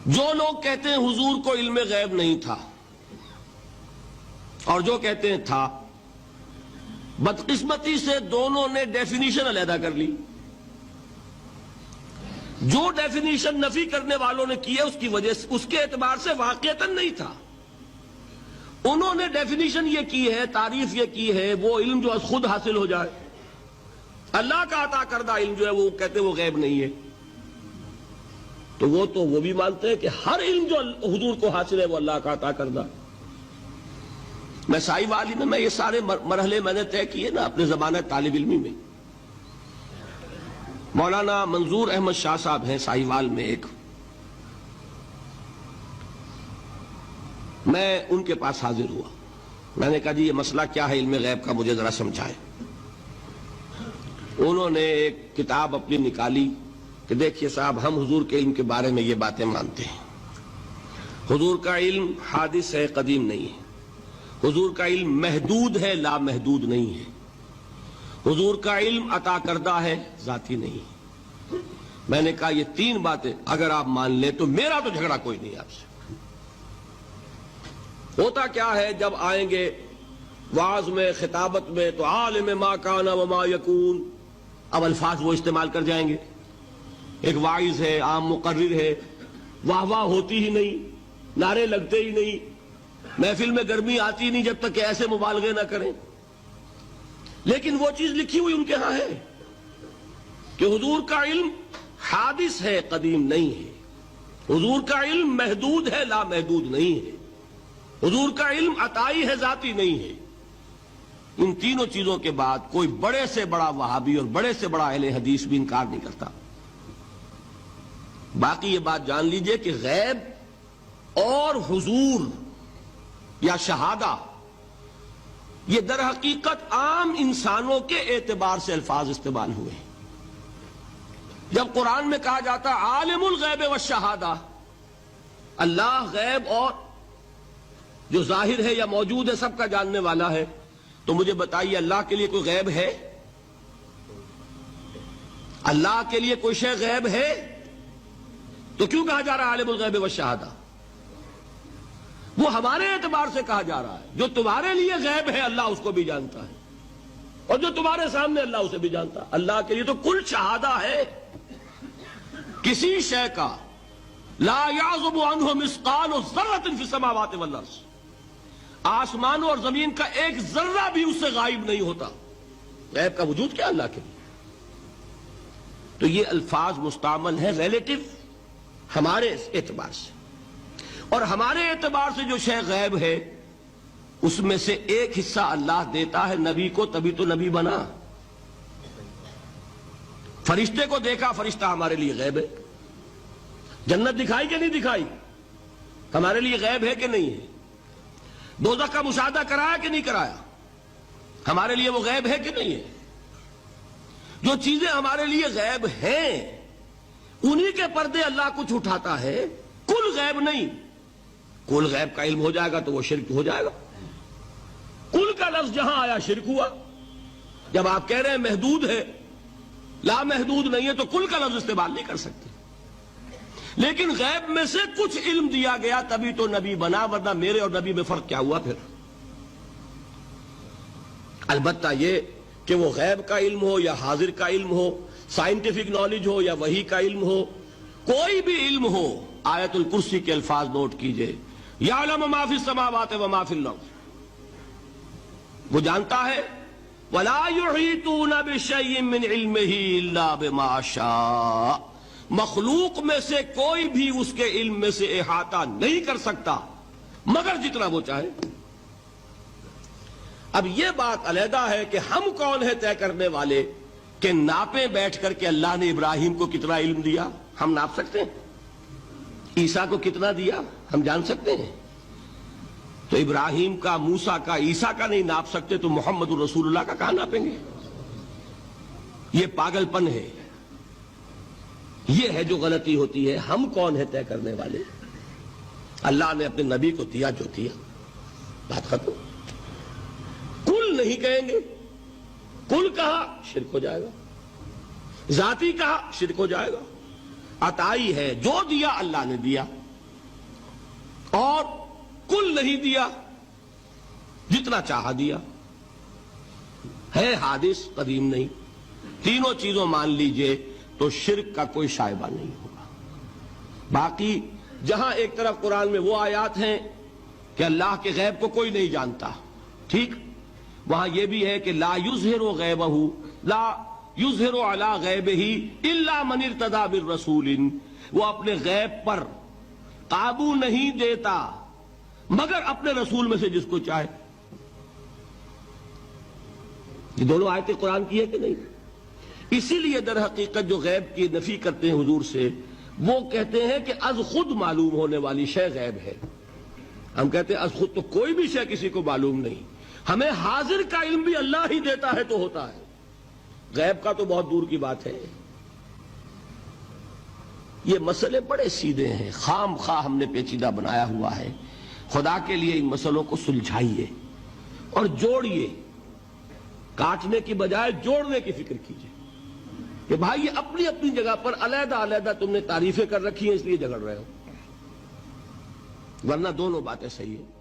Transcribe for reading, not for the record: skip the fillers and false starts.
جو لوگ کہتے ہیں حضور کو علم غیب نہیں تھا اور جو کہتے ہیں تھا، بدقسمتی سے دونوں نے ڈیفینیشن علیحدہ کر لی۔ جو ڈیفینیشن نفی کرنے والوں نے کی ہے اس کی وجہ سے، اس کے اعتبار سے واقعتاً نہیں تھا۔ انہوں نے ڈیفینیشن یہ کی ہے، تعریف یہ کی ہے، وہ علم جو خود حاصل ہو جائے، اللہ کا عطا کردہ علم جو ہے وہ کہتے ہیں وہ غیب نہیں ہے۔ تو وہ بھی مانتے ہیں کہ ہر علم جو حضور کو حاصل ہے وہ اللہ کا عطا کردہ۔ میں سائی والی میں یہ سارے مرحلے میں نے طے کیے نا اپنے زمانہ طالب علمی میں۔ مولانا منظور احمد شاہ صاحب ہیں سائی وال میں ایک، میں ان کے پاس حاضر ہوا۔ میں نے کہا جی یہ مسئلہ کیا ہے علم غیب کا، مجھے ذرا سمجھائیں۔ انہوں نے ایک کتاب اپنی نکالی کہ دیکھیے صاحب، ہم حضور کے علم کے بارے میں یہ باتیں مانتے ہیں۔ حضور کا علم حادث ہے، قدیم نہیں ہے۔ حضور کا علم محدود ہے، لا محدود نہیں ہے۔ حضور کا علم عطا کردہ ہے، ذاتی نہیں ہے۔ میں نے کہا یہ تین باتیں اگر آپ مان لیں تو میرا تو جھگڑا کوئی نہیں آپ سے۔ ہوتا کیا ہے، جب آئیں گے وعظ میں، خطابت میں، تو عالم ما کان وما یکون، اب الفاظ وہ استعمال کر جائیں گے۔ ایک واعظ ہے، عام مقرر ہے، واہ واہ ہوتی ہی نہیں، نعرے لگتے ہی نہیں، محفل میں گرمی آتی نہیں جب تک کہ ایسے مبالغے نہ کریں۔ لیکن وہ چیز لکھی ہوئی ان کے ہاں ہے کہ حضور کا علم حادث ہے، قدیم نہیں ہے۔ حضور کا علم محدود ہے، لا محدود نہیں ہے۔ حضور کا علم عطائی ہے، ذاتی نہیں ہے۔ ان تینوں چیزوں کے بعد کوئی بڑے سے بڑا وہابی اور بڑے سے بڑا اہل حدیث بھی انکار نہیں کرتا۔ باقی یہ بات جان لیجئے کہ غیب اور حضور یا شہادہ یہ در حقیقت عام انسانوں کے اعتبار سے الفاظ استعمال ہوئے ہیں۔ جب قرآن میں کہا جاتا عالم الغیب والشہادہ، اللہ غیب اور جو ظاہر ہے یا موجود ہے سب کا جاننے والا ہے، تو مجھے بتائیے اللہ کے لیے کوئی غیب ہے؟ اللہ کے لیے کوئی شے غیب ہے؟ تو کیوں کہا جا رہا ہے عالم الغیب والشہادہ؟ وہ ہمارے اعتبار سے کہا جا رہا ہے۔ جو تمہارے لیے غیب ہے اللہ اس کو بھی جانتا ہے، اور جو تمہارے سامنے اللہ اسے بھی جانتا ہے۔ اللہ کے لیے تو کل شہادہ ہے، کسی شے کا لا یعزب عنہ مثقال ذرۃ فی السماوات والارض، آسمانوں اور زمین کا ایک ذرہ بھی اس سے غائب نہیں ہوتا۔ غیب کا وجود کیا اللہ کے لیے؟ تو یہ الفاظ مستعمل ہیں ریلیٹو ہمارے اعتبار سے، اور ہمارے اعتبار سے جو شے غیب ہے اس میں سے ایک حصہ اللہ دیتا ہے نبی کو، تبھی تو نبی بنا۔ فرشتے کو دیکھا، فرشتہ ہمارے لیے غیب ہے۔ جنت دکھائی کہ نہیں دکھائی، ہمارے لیے غیب ہے کہ نہیں ہے۔ دوزخ کا مشاہدہ کرایا کہ نہیں کرایا، ہمارے لیے وہ غیب ہے کہ نہیں ہے۔ جو چیزیں ہمارے لیے غیب ہیں انہی کے پردے اللہ کچھ اٹھاتا ہے، کل غیب نہیں۔ کل غیب کا علم ہو جائے گا تو وہ شرک ہو جائے گا۔ کل کا لفظ جہاں آیا شرک ہوا۔ جب آپ کہہ رہے ہیں محدود ہے، لا محدود نہیں ہے، تو کل کا لفظ استعمال نہیں کر سکتے۔ لیکن غیب میں سے کچھ علم دیا گیا تبھی تو نبی بنا، ورنہ میرے اور نبی میں فرق کیا ہوا پھر؟ البتہ یہ کہ وہ غیب کا علم ہو یا حاضر کا علم ہو، سائنٹیفک نالج ہو یا وحی کا علم ہو، کوئی بھی علم ہو، آیت الکرسی کے الفاظ نوٹ کیجئے، یعلم ما فی السماوات وما فی الارض، وہ جانتا ہے، ولا یحیطون بشیء من علمہ الا بما شاء، مخلوق میں سے کوئی بھی اس کے علم میں سے احاطہ نہیں کر سکتا مگر جتنا وہ چاہے۔ اب یہ بات علیحدہ ہے کہ ہم کون ہے طے کرنے والے کہ ناپیں بیٹھ کر کہ اللہ نے ابراہیم کو کتنا علم دیا، ہم ناپ سکتے ہیں؟ عیسیٰ کو کتنا دیا ہم جان سکتے ہیں؟ تو ابراہیم کا، موسیٰ کا، عیسیٰ کا نہیں ناپ سکتے تو محمد الرسول اللہ کا کہاں ناپیں گے؟ یہ پاگل پن ہے، یہ ہے جو غلطی ہوتی ہے۔ ہم کون ہے طے کرنے والے؟ اللہ نے اپنے نبی کو دیا جو دیا، بات ختم۔ کل نہیں کہیں گے، کل کہا شرک ہو جائے گا، ذاتی کہا شرک ہو جائے گا۔ عطائی ہے، جو دیا اللہ نے دیا، بالکل نہیں دیا، جتنا چاہا دیا، ہے حادث قدیم نہیں، تینوں چیزوں مان لیجئے تو شرک کا کوئی شائبہ نہیں ہوگا۔ باقی جہاں ایک طرف قرآن میں وہ آیات ہیں کہ اللہ کے غیب کو کوئی نہیں جانتا، ٹھیک، وہاں یہ بھی ہے کہ لا یظہر غیبہ، لا یظہر علی غیبہ الا من ارتضی بالرسول، وہ اپنے غیب پر قابو نہیں دیتا مگر اپنے رسول میں سے جس کو چاہے۔ یہ دونوں آیتیں قرآن کی ہے کہ نہیں؟ اسی لیے در حقیقت جو غیب کی نفی کرتے ہیں حضور سے، وہ کہتے ہیں کہ از خود معلوم ہونے والی شے غیب ہے۔ ہم کہتے ہیں از خود تو کوئی بھی شے کسی کو معلوم نہیں، ہمیں حاضر کا علم بھی اللہ ہی دیتا ہے تو ہوتا ہے، غیب کا تو بہت دور کی بات ہے۔ یہ مسئلے بڑے سیدھے ہیں، خام خواہ ہم نے پیچیدہ بنایا ہوا ہے۔ خدا کے لیے ان مسئلوں کو سلجھائیے اور جوڑیے، کاٹنے کی بجائے جوڑنے کی فکر کیجیے کہ بھائی یہ اپنی اپنی جگہ پر علیحدہ علیحدہ تم نے تعریفیں کر رکھی ہیں اس لیے جھگڑ رہے ہو، ورنہ دونوں باتیں صحیح ہیں۔